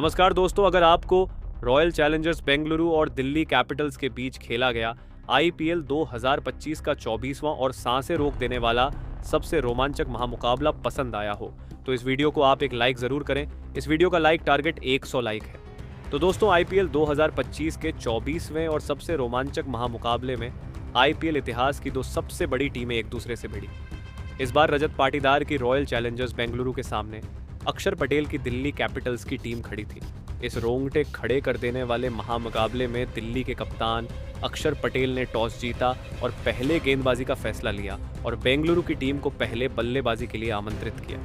नमस्कार दोस्तों, अगर आपको रॉयल चैलेंजर्स बेंगलुरु और दिल्ली कैपिटल्स के बीच खेला गया आईपीएल 2025 का 24वां और सांसें रोक देने वाला सबसे रोमांचक महामुकाबला पसंद आया हो तो इस वीडियो को आप एक लाइक जरूर करें। इस वीडियो का लाइक टारगेट 100 लाइक है। तो दोस्तों, आईपीएल 2025 के 24वें और सबसे रोमांचक महामुकाबले में आईपीएल इतिहास की दो सबसे बड़ी टीमें एक दूसरे से भिड़ी। इस बार रजत पाटीदार की रॉयल चैलेंजर्स बेंगलुरु के सामने अक्षर पटेल की दिल्ली कैपिटल्स की टीम खड़ी थी। इस रोंगटे खड़े कर देने वाले महामुकाबले में दिल्ली के कप्तान अक्षर पटेल ने टॉस जीता और पहले गेंदबाजी का फैसला लिया और बेंगलुरु की टीम को पहले बल्लेबाजी के लिए आमंत्रित किया।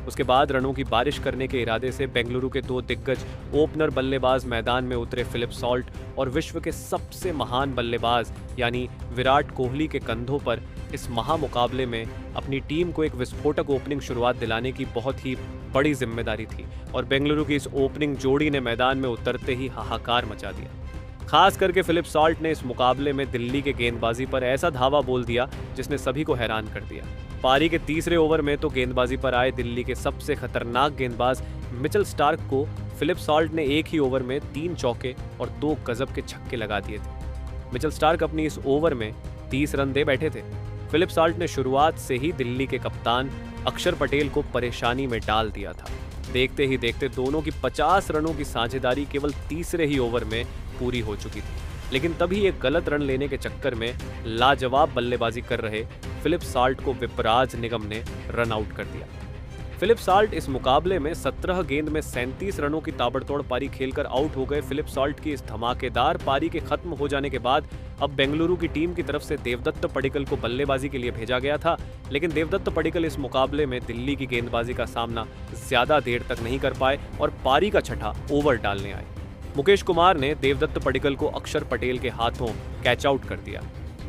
उसके बाद रनों की बारिश करने के इरादे से बेंगलुरु के दो दिग्गज ओपनर बल्लेबाज मैदान में उतरे फिलिप सॉल्ट और विश्व के सबसे महान बल्लेबाज यानी विराट कोहली के कंधों पर इस महामुकाबले में अपनी टीम को एक विस्फोटक ओपनिंग शुरुआत दिलाने की बहुत ही बड़ी जिम्मेदारी थी और बेंगलुरु की इस ओपनिंग जोड़ी ने मैदान में उतरते ही हाहाकार मचा दिया। खास करके फिलिप सॉल्ट ने इस मुकाबले में दिल्ली के गेंदबाजी पर ऐसा धावा बोल दिया जिसने सभी को हैरान कर दिया। पारी के तीसरे ओवर में तो गेंदबाजी पर आए दिल्ली के सबसे खतरनाक गेंदबाज मिचेल स्टार्क को फिलिप सॉल्ट ने एक ही ओवर में 3 चौके और 2 गजब के छक्के लगा दिए थे। मिचेल स्टार्क अपनी इस ओवर में 30 रन दे बैठे थे। फिलिप सॉल्ट ने शुरुआत से ही दिल्ली के कप्तान अक्षर पटेल को परेशानी में डाल दिया था। देखते ही देखते दोनों की 50 रनों की साझेदारी केवल तीसरे ही ओवर में पूरी हो चुकी थी, लेकिन तभी एक गलत रन लेने के चक्कर में लाजवाब बल्लेबाजी कर रहे फिलिप सॉल्ट को विपराज निगम ने रन आउट कर दिया। फिलिप सॉल्ट इस मुकाबले में 17 गेंद में 37 रनों की ताबड़तोड़ पारी खेलकर आउट हो गए। फिलिप सॉल्ट की इस धमाकेदार पारी के खत्म हो जाने के बाद अब बेंगलुरु की टीम की तरफ से देवदत्त पडिक्कल को बल्लेबाजी के लिए भेजा गया था, लेकिन देवदत्त पडिक्कल इस मुकाबले में दिल्ली की गेंदबाजी का सामना ज्यादा देर तक नहीं कर पाए और पारी का छठा ओवर डालने आए। मुकेश कुमार ने देवदत्त पडिक्कल को अक्षर पटेल के हाथों कैच आउट कर दिया।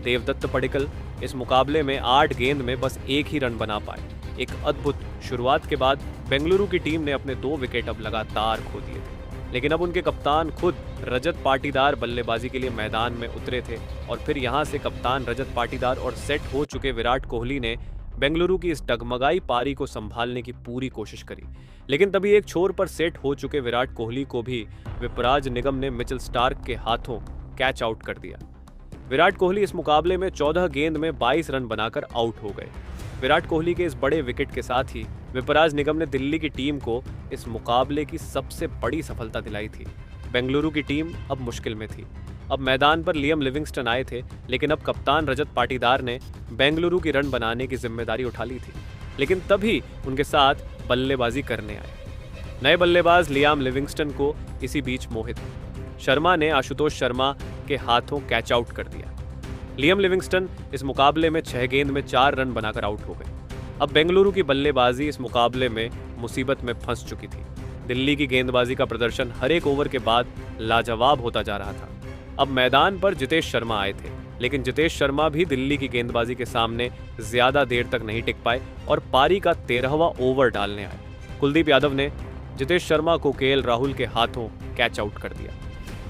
देवदत्त पडिक्कल इस मुकाबले में 8 गेंद में बस एक ही रन बना पाए। एक अद्भुत शुरुआत के बाद बेंगलुरु की टीम ने अपने 2 विकेट अब लगातार खो दिए थे, लेकिन अब उनके कप्तान खुद रजत पाटीदार बल्लेबाजी के लिए मैदान में उतरे थे और फिर यहां से कप्तान रजत पाटीदार और सेट हो चुके विराट कोहली ने बेंगलुरु की इस डगमगाई पारी को संभालने की पूरी कोशिश करी। लेकिन तभी एक छोर पर सेट हो चुके विराट कोहली को भी विपराज निगम ने मिचेल स्टार्क के हाथों कैच आउट कर दिया। विराट कोहली इस मुकाबले में 14 गेंद में 22 रन बनाकर आउट हो गए। विराट कोहली के इस बड़े विकेट के साथ ही विपराज निगम ने दिल्ली की टीम को इस मुकाबले की सबसे बड़ी सफलता दिलाई थी। बेंगलुरु की टीम अब मुश्किल में थी। अब मैदान पर लियम लिविंगस्टन आए थे, लेकिन अब कप्तान रजत पाटीदार ने बेंगलुरु की रन बनाने की जिम्मेदारी उठा ली थी, लेकिन तभी उनके साथ बल्लेबाजी करने आए नए बल्लेबाज लियाम लिविंगस्टन को इसी बीच मोहित शर्मा ने आशुतोष शर्मा के हाथों कैच आउट कर दिया। लियम लिविंगस्टन इस मुकाबले में 6 गेंद में 4 रन बनाकर आउट हो गए। अब बेंगलुरु की बल्लेबाजी इस मुकाबले में मुसीबत में फंस चुकी थी। दिल्ली की गेंदबाजी का प्रदर्शन हर एक ओवर के बाद लाजवाब होता जा रहा था। अब मैदान पर जितेश शर्मा आए थे, लेकिन जितेश शर्मा भी दिल्ली की गेंदबाजी के सामने ज्यादा देर तक नहीं टिक पाए और पारी का 13वां ओवर डालने आए। कुलदीप यादव ने जितेश शर्मा को केएल राहुल के हाथों कैच आउट कर दिया।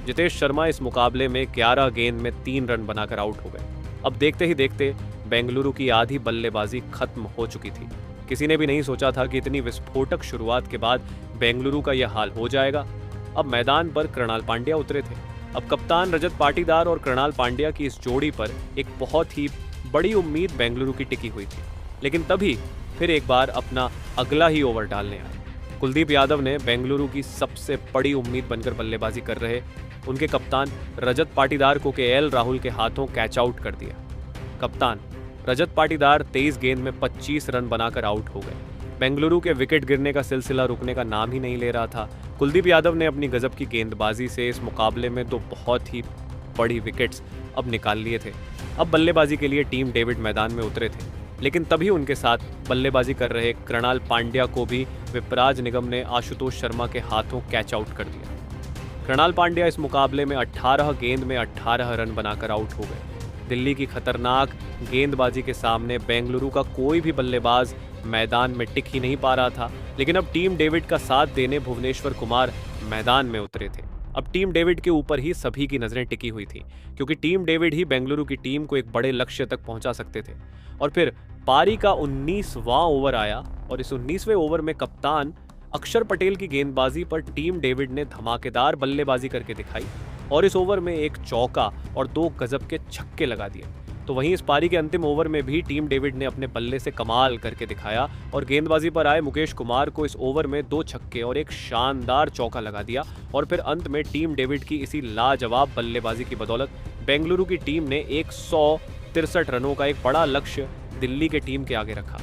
जितेश शर्मा इस मुकाबले में 11 गेंद में 3 रन बनाकर आउट हो गए। अब देखते ही देखते बेंगलुरु की आधी बल्लेबाजी खत्म हो चुकी थी। किसी ने भी नहीं सोचा था कि इतनी विस्फोटक शुरुआत के बाद बेंगलुरु का यह हाल हो जाएगा। अब मैदान पर कृणाल पांड्या उतरे थे। अब कप्तान रजत पाटीदार और कृणाल पांड्या की इस जोड़ी पर एक बहुत ही बड़ी उम्मीद बेंगलुरु की टिकी हुई थी, लेकिन तभी फिर एक बार अपना अगला ही ओवर डालने आए। कुलदीप यादव ने बेंगलुरु की सबसे बड़ी उम्मीद बनकर बल्लेबाजी कर रहे उनके कप्तान रजत पाटीदार को केएल राहुल के हाथों कैच आउट कर दिया। कप्तान रजत पाटीदार 23 गेंद में 25 रन बनाकर आउट हो गए। बेंगलुरु के विकेट गिरने का सिलसिला रुकने का नाम ही नहीं ले रहा था। कुलदीप यादव ने अपनी गजब की गेंदबाजी से इस मुकाबले में 2 बहुत ही बड़ी विकेट्स अब निकाल लिए थे। अब बल्लेबाजी के लिए टीम डेविड मैदान में उतरे थे, लेकिन तभी उनके साथ बल्लेबाजी कर रहे कृणाल पांड्या को भी विपराज निगम ने आशुतोष शर्मा के हाथों कैच आउट कर दिया। कृणाल पांड्या इस मुकाबले में 18 गेंद में 18 रन बनाकर आउट हो गए। दिल्ली की खतरनाक गेंदबाजी के सामने बेंगलुरु का कोई भी बल्लेबाज मैदान में टिक ही नहीं पा रहा था, लेकिन अब टीम डेविड का साथ देने भुवनेश्वर कुमार मैदान में उतरे थे। अब टीम डेविड के ऊपर ही सभी की नजरें टिकी हुई थी, क्योंकि टीम डेविड ही बेंगलुरु की टीम को एक बड़े लक्ष्य तक पहुंचा सकते थे। और फिर पारी का 19वां ओवर आया और इस 19वें ओवर में कप्तान अक्षर पटेल की गेंदबाजी पर टीम डेविड ने धमाकेदार बल्लेबाजी करके दिखाई और इस ओवर में एक चौका और 2 गजब के छक्के लगा दिए। तो वहीं इस पारी के अंतिम ओवर में भी टीम डेविड ने अपने बल्ले से कमाल करके दिखाया और गेंदबाजी पर आए मुकेश कुमार को इस ओवर में 2 छक्के और एक शानदार चौका लगा दिया और फिर अंत में टीम डेविड की इसी लाजवाब बल्लेबाजी की बदौलत बेंगलुरु की टीम ने 163 रनों का एक बड़ा लक्ष्य दिल्ली के टीम के आगे रखा।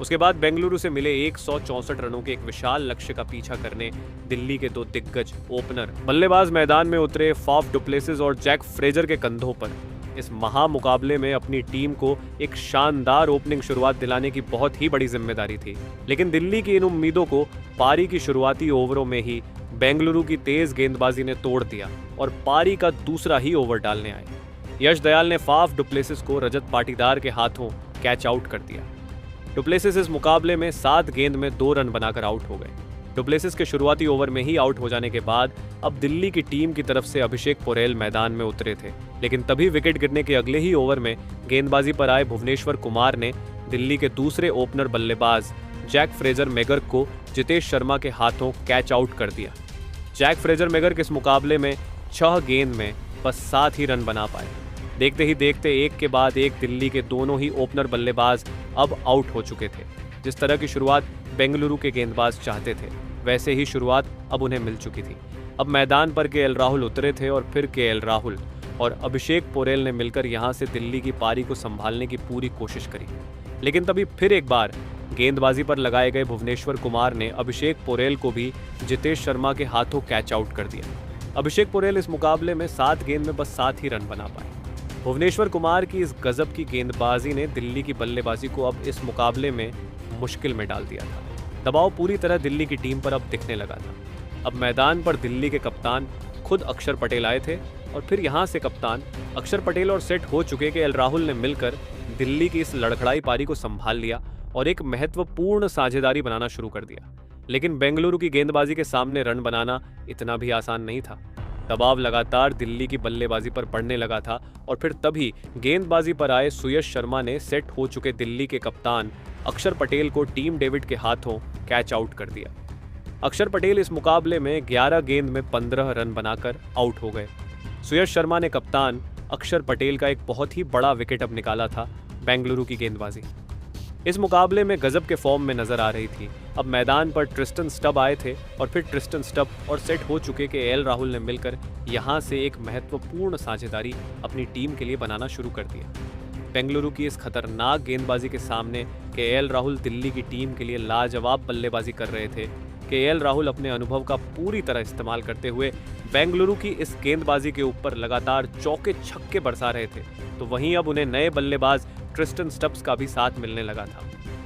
उसके बाद बेंगलुरु से मिले 164 रनों के एक विशाल लक्ष्य का पीछा करने दिल्ली के 2 दिग्गज ओपनर बल्लेबाज मैदान में उतरे फाफ डुप्लेसिस और जैक फ्रेजर के कंधों पर। इस महामुकाबले में अपनी टीम को एक शानदार ओपनिंग शुरुआत दिलाने की बहुत ही बड़ी जिम्मेदारी थी, लेकिन दिल्ली की इन उम्मीदों को पारी की शुरुआती ओवरों में ही बेंगलुरु की तेज गेंदबाजी ने तोड़ दिया और पारी का दूसरा ही ओवर डालने आए। यश दयाल ने फाफ डुप्लेसिस को रजत पाटीदार के हाथों कैच आउट कर दिया। डुप्लेसिस इस मुकाबले में 7 गेंद में 2 रन बनाकर आउट हो गए। डुप्लेसिस के शुरुआती ओवर में ही आउट हो जाने के बाद अब दिल्ली की टीम की तरफ से अभिषेक पोरेल मैदान में उतरे थे, लेकिन तभी विकेट गिरने के अगले ही ओवर में गेंदबाजी पर आए भुवनेश्वर कुमार ने दिल्ली के दूसरे ओपनर बल्लेबाज जैक फ्रेजर मैगर को जितेश शर्मा के हाथों कैच आउट कर दिया। जैक फ्रेजर मैगर के इस मुकाबले में 6 गेंद में बस 7 ही रन बना पाए। देखते ही देखते एक के बाद एक दिल्ली के दोनों ही ओपनर बल्लेबाज अब आउट हो चुके थे। जिस तरह की शुरुआत बेंगलुरु के गेंदबाज चाहते थे, वैसे ही शुरुआत अब उन्हें मिल चुकी थी। अब मैदान पर केएल राहुल उतरे थे और फिर केएल राहुल और अभिषेक पोरेल ने मिलकर यहां से दिल्ली की पारी को संभालने की पूरी कोशिश करी, लेकिन तभी फिर एक बार गेंदबाजी पर लगाए गए भुवनेश्वर कुमार ने अभिषेक पोरेल को भी जितेश शर्मा के हाथों कैच आउट कर दिया। अभिषेक पोरेल इस मुकाबले में 7 गेंद में बस 7 ही रन बना पाए। भुवनेश्वर कुमार की इस गजब की गेंदबाजी ने दिल्ली की बल्लेबाजी को अब इस मुकाबले में मुश्किल में डाल दिया था। दबाव पूरी तरह दिल्ली की टीम पर अब दिखने लगा था। अब मैदान पर दिल्ली के कप्तान खुद अक्षर पटेल आए थे और फिर यहां से कप्तान अक्षर पटेल और सेट हो चुके केएल राहुल ने मिलकर दिल्ली की इस लड़खड़ाई पारी को संभाल लिया और एक महत्वपूर्ण साझेदारी बनाना शुरू कर दिया। लेकिन बेंगलुरु की गेंदबाजी के सामने रन बनाना इतना भी आसान नहीं था। दबाव लगातार दिल्ली की बल्लेबाजी पर बढ़ने लगा था और फिर तभी गेंदबाजी पर आए सुयश शर्मा ने सेट हो चुके दिल्ली के कप्तान अक्षर पटेल को टीम डेविड के हाथों कैच आउट कर दिया। अक्षर पटेल इस मुकाबले में 11 गेंद में 15 रन बनाकर आउट हो गए। सुयश शर्मा ने कप्तान अक्षर पटेल का एक बहुत ही बड़ा विकेट अब निकाला था बेंगलुरु की गेंदबाजी। इस मुकाबले में गजब के फॉर्म में नजर आ रही थी। अब मैदान पर ट्रिस्टन स्टब आए थे और फिर ट्रिस्टन स्टब और सेट हो चुके केएल राहुल ने मिलकर यहां से एक महत्वपूर्ण साझेदारी अपनी टीम के लिए बनाना शुरू कर दिया। बेंगलुरु की इस खतरनाक गेंदबाजी के सामने केएल राहुल दिल्ली की टीम के लिए लाजवाब बल्लेबाजी कर रहे थे। केएल राहुल अपने अनुभव का पूरी तरह इस्तेमाल करते हुए बेंगलुरु की इस गेंदबाजी के ऊपर लगातार चौके छक्के बरसा रहे थे। तो वहीं अब उन्हें नए बल्लेबाज ट्रिस्टन स्टब्स का भी साथ मिलने लगा था।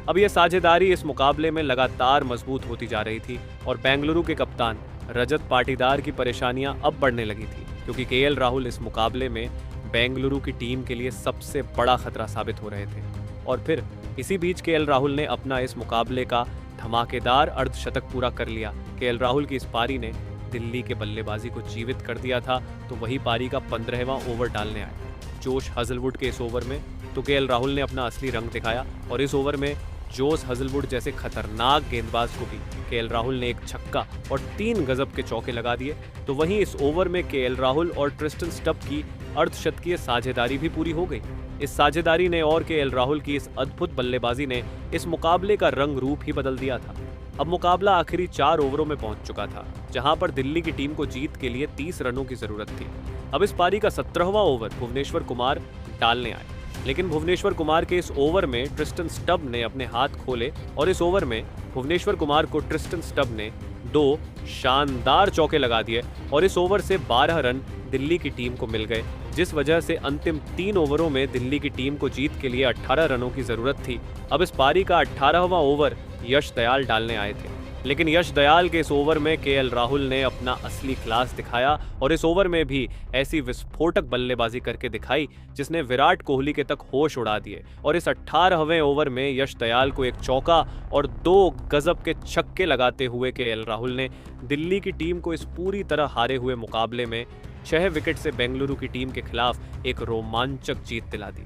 अब यह साझेदारी इस मुकाबले में लगातार मजबूत होती जा रही थी और बेंगलुरु के कप्तान रजत पाटीदार की परेशानियां अब बढ़ने लगी थी, क्योंकि केएल राहुल इस मुकाबले में बेंगलुरु की टीम के लिए सबसे बड़ा खतरा साबित हो रहे थे। और फिर इसी बीच केएल राहुल ने अपना इस मुकाबले का धमाकेदार अर्धशतक पूरा कर लिया। केएल राहुल की इस पारी ने दिल्ली के बल्लेबाजी को जीवित कर दिया था। तो वही पारी का 15वां ओवर डालने आए जोश हजलवुड के इस ओवर में तो केएल राहुल ने अपना असली रंग दिखाया और इस ओवर में जोश हजलवुड जैसे खतरनाक गेंदबाज को भी केएल राहुल ने एक छक्का और 3 गजब के चौके लगा दिए। तो वहीं इस ओवर में केएल राहुल और ट्रिस्टन स्टब की अर्धशतकीय साझेदारी भी पूरी हो गई। इस साझेदारी ने और केएल राहुल की इस अद्भुत बल्लेबाजी ने इस मुकाबले का रंग रूप ही बदल दिया था। अब मुकाबला आखिरी 4 ओवरों में पहुंच चुका था, जहां पर दिल्ली की टीम को जीत के लिए 30 रनों की जरूरत थी। अब इस पारी का 17वां ओवर भुवनेश्वर कुमार डालने आए, लेकिन भुवनेश्वर कुमार के इस ओवर में ट्रिस्टन स्टब ने अपने हाथ खोले और इस ओवर में भुवनेश्वर कुमार को ट्रिस्टन स्टब ने 2 शानदार चौके लगा दिए और इस ओवर से 12 रन दिल्ली की टीम को मिल गए, जिस वजह से अंतिम 3 ओवरों में दिल्ली की टीम को जीत के लिए 18 रनों की जरूरत थी। अब इस पारी का 18वां ओवर यश दयाल डालने आए थे, लेकिन यश दयाल के इस ओवर में केएल राहुल ने अपना असली क्लास दिखाया और इस ओवर में भी ऐसी विस्फोटक बल्लेबाजी करके दिखाई जिसने विराट कोहली के तक होश उड़ा दिए। और इस 18वें ओवर में यश दयाल को एक चौका और 2 गजब के छक्के लगाते हुए केएल राहुल ने दिल्ली की टीम को इस पूरी तरह हारे हुए मुकाबले में 6 विकेट से बेंगलुरु की टीम के खिलाफ एक रोमांचक जीत दिला दी।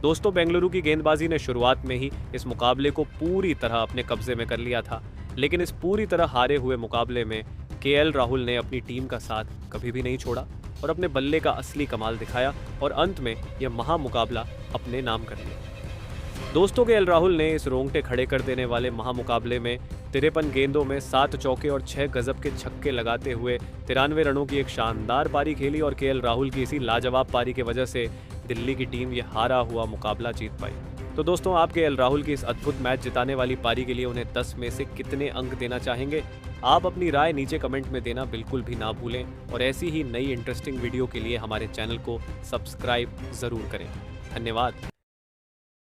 दोस्तों, बेंगलुरु की गेंदबाजी ने शुरुआत में ही इस मुकाबले को पूरी तरह अपने कब्जे में कर लिया था, लेकिन इस पूरी तरह हारे हुए मुकाबले में केएल राहुल ने अपनी टीम का साथ कभी भी नहीं छोड़ा और अपने बल्ले का असली कमाल दिखाया और अंत में यह महामुकाबला अपने नाम कर लिया। दोस्तों, केएल राहुल ने इस रोंगटे खड़े कर देने वाले महामुकाबले में 53 गेंदों में 7 चौके और 6 गजब के छक्के लगाते हुए 93 रनों की एक शानदार पारी खेली और केएल राहुल की इसी लाजवाब पारी की वजह से दिल्ली की टीम यह हारा हुआ मुकाबला जीत पाई। तो दोस्तों, आप केएल राहुल की इस अद्भुत मैच जिताने वाली पारी के लिए उन्हें 10 में से कितने अंक देना चाहेंगे? आप अपनी राय नीचे कमेंट में देना बिल्कुल भी ना भूलें और ऐसी ही नई इंटरेस्टिंग वीडियो के लिए हमारे चैनल को सब्सक्राइब ज़रूर करें। धन्यवाद।